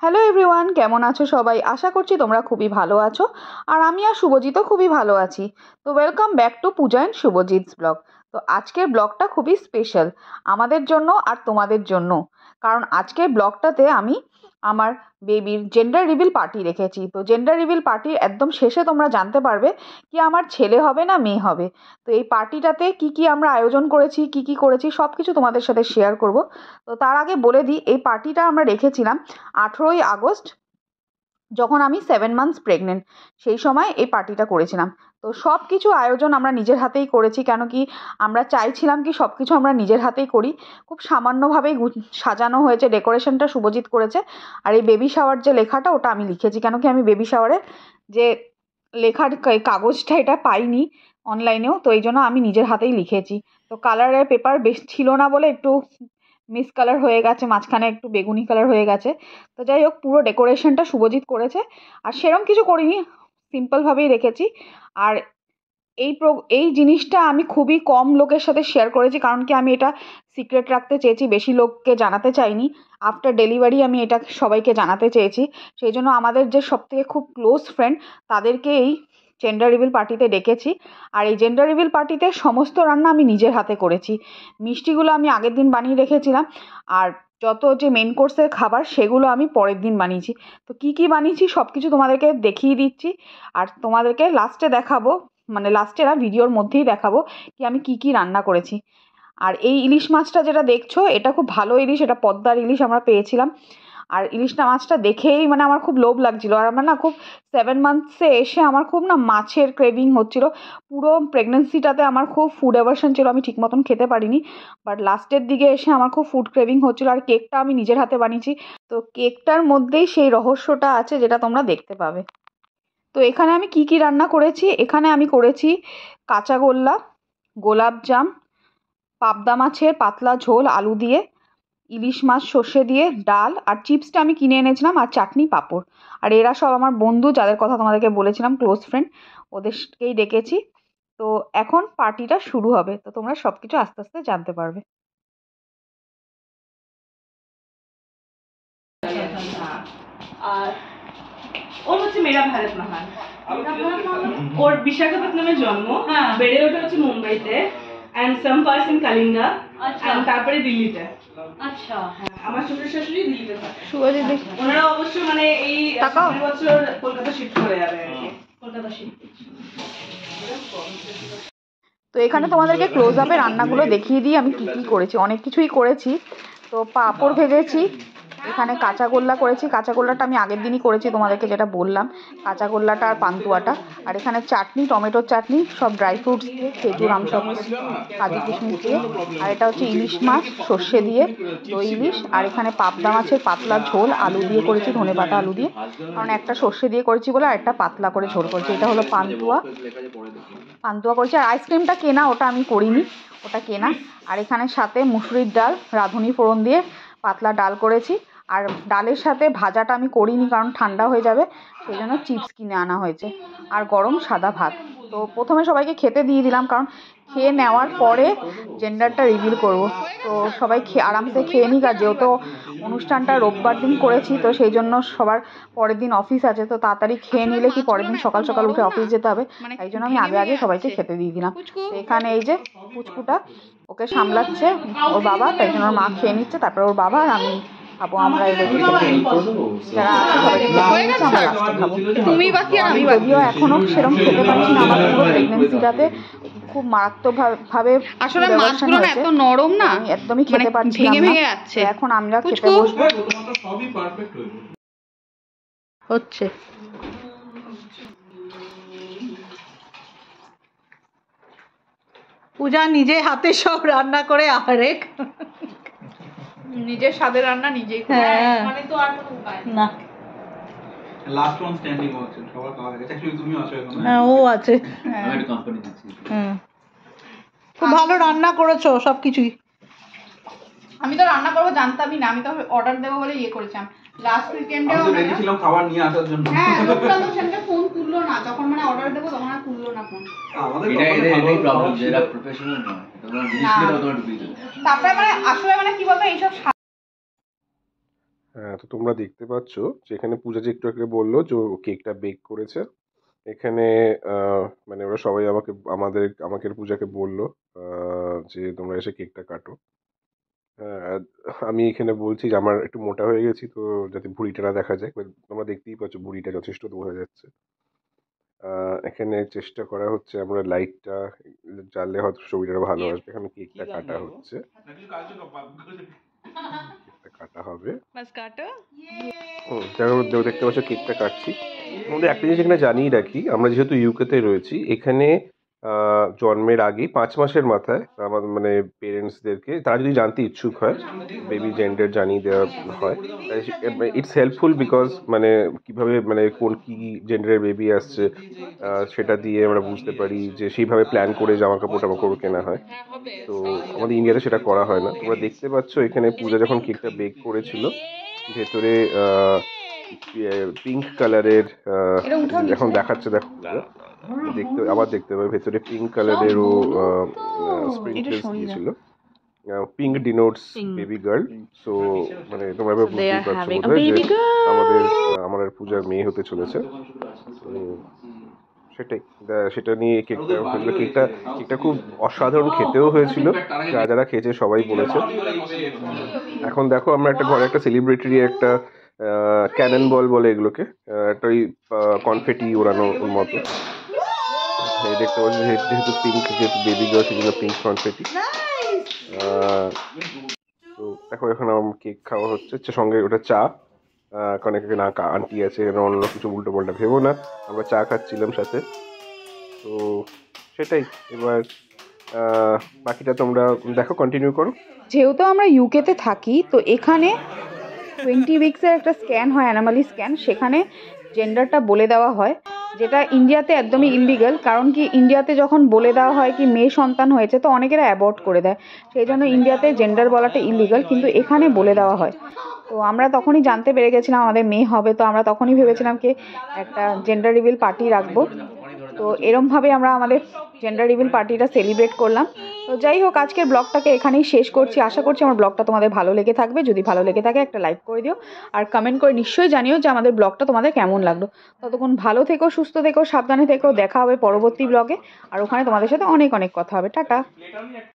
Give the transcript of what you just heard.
Hello everyone, কেমন আছো সবাই? আশা করছি তোমরা খুবই ভালো আছো। আর আমি আর শুভজিৎও খুবই ভালো আছি। তো welcome back to Puja and Subhajit's blog. তো আজকের ব্লগটা খুবই স্পেশাল আমাদের জন্য আর তোমাদের জন্য। কারণ আজকের ব্লগটাতে আমি আমার বেবির জেন্ডার রিভিল পার্টি রেখেছি। তো জেন্ডার রিভিল পার্টির একদম শেষে তোমরা জানতে পারবে কি আমার ছেলে হবে না মেয়ে হবে। তো এই পার্টিটাতে কি কি আমরা আয়োজন করেছি, কি কি করেছি সব কিছু তোমাদের সাথে শেয়ার করব। তো তার আগে বলে দিই, এই পার্টিটা আমরা রেখেছিলাম 18ই আগস্ট, যখন আমি 7 মান্থস প্রেগনেন্ট। সেই সময় এই পার্টিটা করেছিলাম। তো সব কিছু আয়োজন আমরা নিজের হাতেই করেছি, কেন কি আমরা চাইছিলাম কি সব কিছু আমরা নিজের হাতেই করি। খুব সামান্যভাবেই সাজানো হয়েছে, ডেকোরেশনটা শুভজিৎ করেছে। আর এই বেবি শাওয়ার যে লেখাটা ওটা আমি লিখেছি, কেন কি আমি বেবি শাওয়ারের যে লেখার কাগজটা এটা পাইনি অনলাইনেও, তো এই জন্য আমি নিজের হাতেই লিখেছি। তো কালারের পেপার বেশ ছিল না বলে একটু মিস কালার হয়ে গেছে, মাঝখানে একটু বেগুনি কালার হয়ে গেছে। তো যাই হোক, পুরো ডেকোরেশনটা শুভজিৎ করেছে। আর সেরকম কিছু করিনি, সিম্পলভাবেই রেখেছি। আর এই জিনিসটা আমি খুবই কম লোকের সাথে শেয়ার করেছি, কারণ কি আমি এটা সিক্রেট রাখতে চেয়েছি, বেশি লোককে জানাতে চাইনি। আফটার ডেলিভারি আমি এটা সবাইকে জানাতে চেয়েছি। সেই জন্য আমাদের যে সবথেকে খুব ক্লোজ ফ্রেন্ড তাদেরকে এই জেন্ডার রিভিল পার্টিতে ডেকেছি। আর এই জেন্ডার রিভিল পার্টিতে সমস্ত রান্না আমি নিজের হাতে করেছি। মিষ্টিগুলো আমি আগের দিন বানিয়ে রেখেছিলাম, আর যত যে মেন কোর্সের খাবার সেগুলো আমি পরের দিন বানিয়েছি। তো কি কি বানিয়েছি সব কিছু তোমাদেরকে দেখিয়ে দিচ্ছি। আর তোমাদেরকে লাস্টে দেখাবো, মানে লাস্টে না, ভিডিওর মধ্যেই দেখাবো কি আমি কি কি রান্না করেছি। আর এই ইলিশ মাছটা যেটা দেখছো, এটা খুব ভালো ইলিশ, এটা পদ্মার ইলিশ আমরা পেয়েছিলাম। আর ইলিশটা মাছটা দেখেই মানে আমার খুব লোভ লাগছিল। আর আমার না খুব 7 মান্থসে এসে আমার খুব না মাছের ক্রেভিং হচ্ছিল। পুরো প্রেগনেন্সিটাতে আমার খুব ফুড অ্যাভারশন ছিল, আমি ঠিক মতন খেতে পারিনি। বাট লাস্টের দিকে এসে আমার খুব ফুড ক্রেভিং হচ্ছিল। আর কেকটা আমি নিজের হাতে বানিয়েছি। তো কেকটার মধ্যেই সেই রহস্যটা আছে যেটা তোমরা দেখতে পাবে। তো এখানে আমি কি কি রান্না করেছি, এখানে আমি করেছি কাঁচাগোল্লা, গোলাপজাম, পাবদা মাছের পাতলা ঝোল আলু দিয়ে, ইলিশ মাছ সর্ষে দিয়ে, ডাল, আর চিপসটা আমি কিনে এনেছিলাম, আর চাটনি পাঁপড়। আর এরা সব আমার বন্ধু, যাদের কথা তোমাদেরকে বলেছিলাম ক্লোজ ফ্রেন্ড, ওদেরকেই ডেকেছি। তো এখন পার্টিটা শুরু হবে, তো তোমরা সব কিছু আস্তে আস্তে জানতে পারবে। আর ওর হচ্ছে মেরা ভারত মহান, ওর বিশাখাপত্তনমে জন্ম, বেড়ে ওঠে হচ্ছে মুম্বাইতে, and some parts in Kalinga, and তারপরে দিল্লিতে। আচ্ছা, আমার শ্বশুর শাশুড়ি দিল্লিতে থাকে। ওনারা অবশ্য মানে এই 2 বছর কলকাতা শিফট করে যাবে আর কি, কলকাতা শিফট। তো এখানে তোমাদেরকে ক্লোজ আপে রান্নাগুলো দেখিয়ে দিই আমি কি কি করেছি। অনেক কিছুই করেছি। তো পাঁপড় ভেজেছি, এখানে কাঁচাগোল্লা করেছি। কাঁচাগোল্লাটা আমি আগের দিনই করেছি তোমাদেরকে, যেটা বললাম, কাঁচাগোল্লাটা আর পান্তুয়াটা। আর এখানে চাটনি, টমেটোর চাটনি, সব ড্রাই ফ্রুটস দিয়ে, খেজুর, আমসব, কাজু কিশমিশ দিয়ে। আর এটা হচ্ছে ইলিশ মাছ সর্ষে দিয়ে, দই ইলিশ। আর এখানে পাবদা মাছের পাতলা ঝোল আলু দিয়ে করেছি, ধনেপাতা আলু দিয়ে, কারণ একটা সর্ষে দিয়ে করেছি বলে, আর একটা পাতলা করে ঝোল করেছি। এটা হলো পান্তুয়া, পান্তুয়া করেছি। আর আইসক্রিমটা কেনা, ওটা আমি করিনি, ওটা কেনা। আর এখানে সাথে মুসুরির ডাল রাঁধুনি ফোড়ন দিয়ে পাতলা ডাল করেছি। আর ডালের সাথে ভাজাটা আমি করিনি, কারণ ঠান্ডা হয়ে যাবে, সেই জন্য চিপস কিনে আনা হয়েছে। আর গরম সাদা ভাত। তো প্রথমে সবাইকে খেতে দিয়ে দিলাম, কারণ খেয়ে নেওয়ার পরে জেন্ডারটা রিভিল করব। তো সবাই আরামসে খেয়ে নিক। আর যেহেতু অনুষ্ঠানটা রোববার দিন করেছি, তো সেই জন্য সবার পরের দিন অফিস আছে, তো তাড়াতাড়ি খেয়ে নিলে কি পরের দিন সকাল সকাল উঠে অফিস যেতে হবে। তাই জন্য আমি আগে আগে সবাইকে খেতে দিয়ে দিলাম। তো এখানে এই যে পুচকুটা, ওকে সামলাচ্ছে ওর বাবা, তাই জন্য ওর মা খেয়ে নিচ্ছে, তারপরে ওর বাবা আর আমি খাবো। আমরা যারা আছে সবাইকে খেতে দিচ্ছি, আমরা লাস্টে খাবো। তুমি বাকি আর আমি যদিও এখনো সেরকম খেতে পারছি না, আমার পুরো প্রেগনেন্সিটাতে খুব মারাত্মকভাবে আসলে মাছগুলো না এত নরম না, একদমই খেতে পারছি না, ভেঙে ভেঙে যাচ্ছে। এখন আমরা খেতে বসবো। সবই পারফেক্ট হচ্ছে। পূজা নিজে হাতে সব রান্না করে, আরেক নিজের স্বাদের রান্না নিজেই করে, মানে তো আর কোনো উপায় না। লাস্ট ওয়ান স্ট্যান্ডিং হচ্ছে, সবার খাওয়া গেছে। অ্যাকচুয়ালি তুমি আছো এখন। হ্যাঁ, ও আছে। আমি একটা কোম্পানি দিচ্ছি। খুব ভালো রান্না করেছো সবকিছুই। আমি তো রান্না করবো জানতামই না, আমি তো অর্ডার দেবো বলে ইয়ে করেছিলাম লাস্ট উইকেন্ডে। আমি তো রেডি ছিলাম খাবার নিয়ে আসার জন্য। হ্যাঁ, লোকটা তো সেটা ফোন তুললো না, যখন মানে অর্ডার দেবো তখন আর তুললো না ফোন। আমাদের এটাই প্রবলেম, যে এরা প্রফেশনাল নয়, তোমরা জিনিস নিয়ে তোমরা ডুবিয়ে যাবে। তারপরে মানে আসলে মানে কি বলতো, এইসব হ্যাঁ, তো তোমরা দেখতে পাচ্ছ যে এখানে পূজা যে একটু আগে বললো যে ও কেকটা বেক করেছে। এখানে মানে ওরা সবাই আমাকে আর পূজাকে বললো যে তোমরা এসে কেকটা কাটো। আর আমি এখানে বলছি যে আমার একটু মোটা হয়ে গেছি, তো যাতে ভুঁড়িটা না দেখা যায়, তোমরা দেখতেই পাচ্ছ ভুঁড়িটা যথেষ্ট বোঝা যাচ্ছে। এখানে চেষ্টা করা হচ্ছে আমরা লাইটটা জ্বাললে হয়তো ছবিটা ভালো আসবে। এখানে কেকটা কাটা হচ্ছে, কেকটা কাটা হবে। বাস কাটো। দেখতে পাচ্ছ কেকটা কাটছি। আমাদের একটা জিনিস এখানে জানিয়ে রাখি, আমরা যেহেতু ইউকেতে রয়েছি, এখানে জন্মের আগেই 5 মাসের মাথায় আমাদের মানে পেরেন্টসদেরকে তারা যদি জানতে ইচ্ছুক হয় বেবি জেন্ডার জানিয়ে দেওয়া হয়। ইটস হেল্পফুল বিকজ মানে কিভাবে মানে কোন কি জেন্ডারের বেবি আসছে সেটা দিয়ে আমরা বুঝতে পারি, যে সেইভাবে প্ল্যান করে জামা কাপড় কেনা হয়। তো আমাদের ইন্ডিয়াতে সেটা করা হয় না। তোমরা দেখতে পাচ্ছ এখানে পূজা যখন কেকটা বেক করেছিল, ভেতরে পিঙ্ক কালারের এখন দেখাচ্ছে, দেখো দেখতে পাবে ভেতরে পিঙ্ক কালারের ও স্প্রিংকলস দিয়েছিল। Pink denotes baby girl. So মানে তোমরা এবার বুঝতেই পারছো বোধহয় যে আমার আর পূজার মেয়ে হতে চলেছে। সেটাই সেটা নিয়ে কেকটা হয়েছিল। কেকটা খুব অসাধারণ খেতেও হয়েছিল, যারা খেয়েছে সবাই বলেছে। এখন দেখো আমরা একটা ঘরে একটা সেলিব্রেটরি একটা ক্যানন বল বলে এগুলোকে, একটা ওই কনফেটি ওড়ানোর মতো। দেখতে পাচ্ছি যেহেতু পিঙ্ক, যেহেতু বেবি গার্ল সেজন্য পিঙ্ক কনফেটি। তো দেখো এখন আমার কেক খাওয়া হচ্ছে, সঙ্গে ওটা চা। কারণ এখানে না আন্টি আছে, অন্য কিছু উল্টো পাল্টা ভেবো না, আমরা চা খাচ্ছিলাম সাথে। তো সেটাই। এবার বাকিটা তোমরা দেখো, কন্টিনিউ করো। যেহেতু আমরা ইউকেতে থাকি, তো এখানে 20 উইক্সের একটা স্ক্যান হয়, অ্যানোমালি স্ক্যান, সেখানে জেন্ডারটা বলে দেওয়া হয়, যেটা ইন্ডিয়াতে একদমই ইললিগাল। কারণ কি, ইন্ডিয়াতে যখন বলে দেওয়া হয় কি মেয়ে সন্তান হয়েছে, তো অনেকেরা অ্যাবর্ট করে দেয়, সেই জন্য ইন্ডিয়াতে জেন্ডার বলাটা ইললিগাল, কিন্তু এখানে বলে দেওয়া হয়। তো আমরা তখনই জানতে পেরে গেছিলাম আমাদের মেয়ে হবে, তো আমরা তখনই ভেবেছিলাম কি একটা জেন্ডার রিভিল পার্টি রাখবো। তো এরমভাবে আমরা আমাদের জেন্ডার রিভিল পার্টিটা সেলিব্রেট করলাম। তো যাই হোক, আজকের ব্লগটাকে এখানেই শেষ করছি। আশা করছি আমার ব্লগটা তোমাদের ভালো লেগে থাকবে। যদি ভালো লেগে থাকে একটা লাইক করে দিও, আর কমেন্ট করে নিশ্চয়ই জানিও যে আমাদের ব্লগটা তোমাদের কেমন লাগলো। ততক্ষণ ভালো থেকো, সুস্থ থেকো, সাবধানে থেকো। দেখা হবে পরবর্তী ব্লগে, আর ওখানে তোমাদের সাথে অনেক অনেক কথা হবে। টাটা।